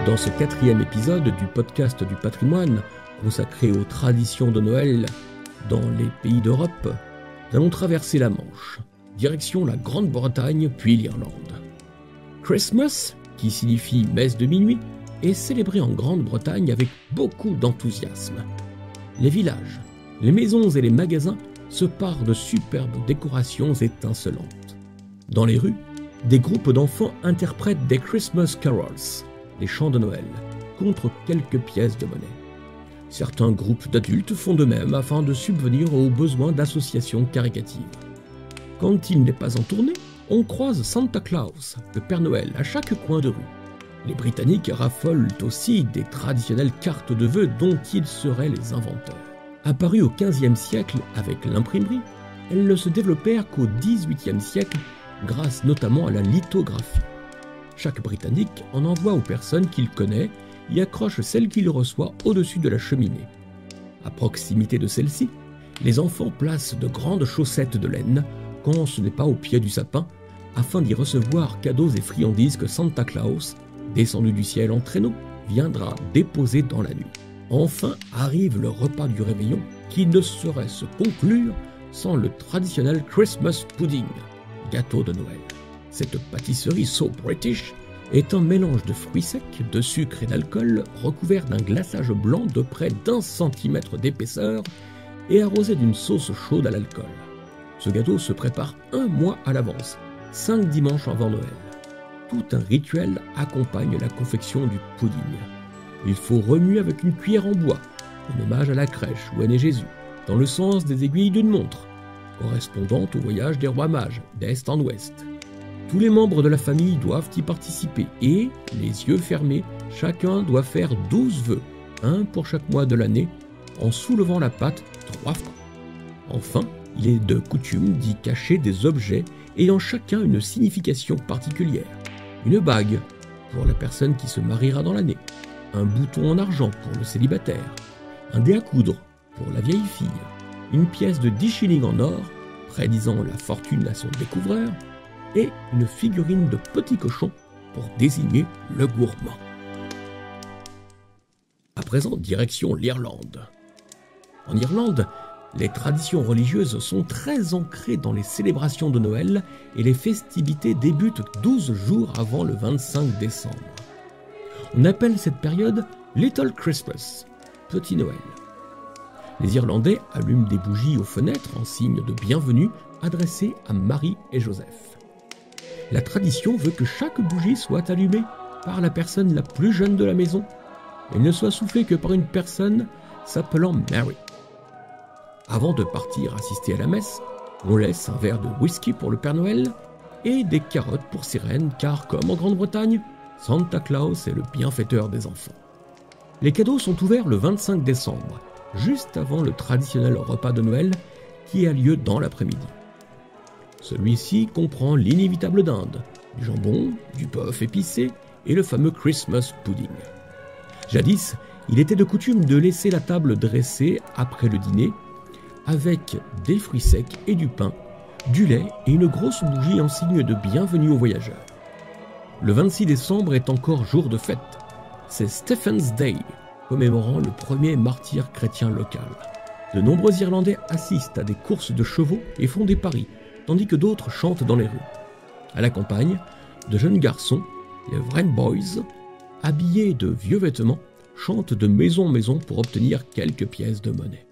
Dans ce 4e épisode du podcast du patrimoine, consacré aux traditions de Noël dans les pays d'Europe, nous allons traverser la Manche, direction la Grande-Bretagne puis l'Irlande. Christmas, qui signifie messe de minuit, est célébré en Grande-Bretagne avec beaucoup d'enthousiasme. Les villages, les maisons et les magasins se parent de superbes décorations étincelantes. Dans les rues, des groupes d'enfants interprètent des Christmas carols, les chants de Noël, contre quelques pièces de monnaie. Certains groupes d'adultes font de même afin de subvenir aux besoins d'associations caritatives. Quand il n'est pas en tournée, on croise Santa Claus, le Père Noël, à chaque coin de rue. Les Britanniques raffolent aussi des traditionnelles cartes de vœux dont ils seraient les inventeurs. Apparues au XVe siècle avec l'imprimerie, elles ne se développèrent qu'au XVIIIe siècle grâce notamment à la lithographie. Chaque Britannique en envoie aux personnes qu'il connaît et accroche celle qu'il reçoit au-dessus de la cheminée. À proximité de celle-ci, les enfants placent de grandes chaussettes de laine quand ce n'est pas au pied du sapin, afin d'y recevoir cadeaux et friandises que Santa Claus, descendu du ciel en traîneau, viendra déposer dans la nuit. Enfin arrive le repas du réveillon qui ne saurait se conclure sans le traditionnel Christmas pudding, gâteau de Noël. Cette pâtisserie so british est un mélange de fruits secs, de sucre et d'alcool recouvert d'un glaçage blanc de près d'1 centimètre d'épaisseur et arrosé d'une sauce chaude à l'alcool. Ce gâteau se prépare 1 mois à l'avance, 5 dimanches avant Noël. Tout un rituel accompagne la confection du pudding. Il faut remuer avec une cuillère en bois, en hommage à la crèche où est né Jésus, dans le sens des aiguilles d'une montre, correspondant au voyage des rois mages, d'est en ouest. Tous les membres de la famille doivent y participer et, les yeux fermés, chacun doit faire 12 vœux, un pour chaque mois de l'année, en soulevant la pâte 3 fois. Enfin, il est de coutume d'y cacher des objets ayant chacun une signification particulière. Une bague, pour la personne qui se mariera dans l'année, un bouton en argent pour le célibataire, un dé à coudre pour la vieille fille, une pièce de 10 shillings en or, prédisant la fortune à son découvreur, et une figurine de petit cochon pour désigner le gourmand. À présent, direction l'Irlande. En Irlande, les traditions religieuses sont très ancrées dans les célébrations de Noël et les festivités débutent 12 jours avant le 25 décembre. On appelle cette période Little Christmas, Petit Noël. Les Irlandais allument des bougies aux fenêtres en signe de bienvenue adressées à Marie et Joseph. La tradition veut que chaque bougie soit allumée par la personne la plus jeune de la maison et ne soit soufflée que par une personne s'appelant Mary. Avant de partir assister à la messe, on laisse un verre de whisky pour le Père Noël et des carottes pour ses reines car, comme en Grande-Bretagne, Santa Claus est le bienfaiteur des enfants. Les cadeaux sont ouverts le 25 décembre, juste avant le traditionnel repas de Noël qui a lieu dans l'après-midi. Celui-ci comprend l'inévitable dinde, du jambon, du bœuf épicé et le fameux Christmas pudding. Jadis, il était de coutume de laisser la table dressée après le dîner avec des fruits secs et du pain, du lait et une grosse bougie en signe de bienvenue aux voyageurs. Le 26 décembre est encore jour de fête. C'est Stephen's Day, commémorant le premier martyr chrétien local. De nombreux Irlandais assistent à des courses de chevaux et font des paris, tandis que d'autres chantent dans les rues. À la campagne, de jeunes garçons, les Wren Boys, habillés de vieux vêtements, chantent de maison en maison pour obtenir quelques pièces de monnaie.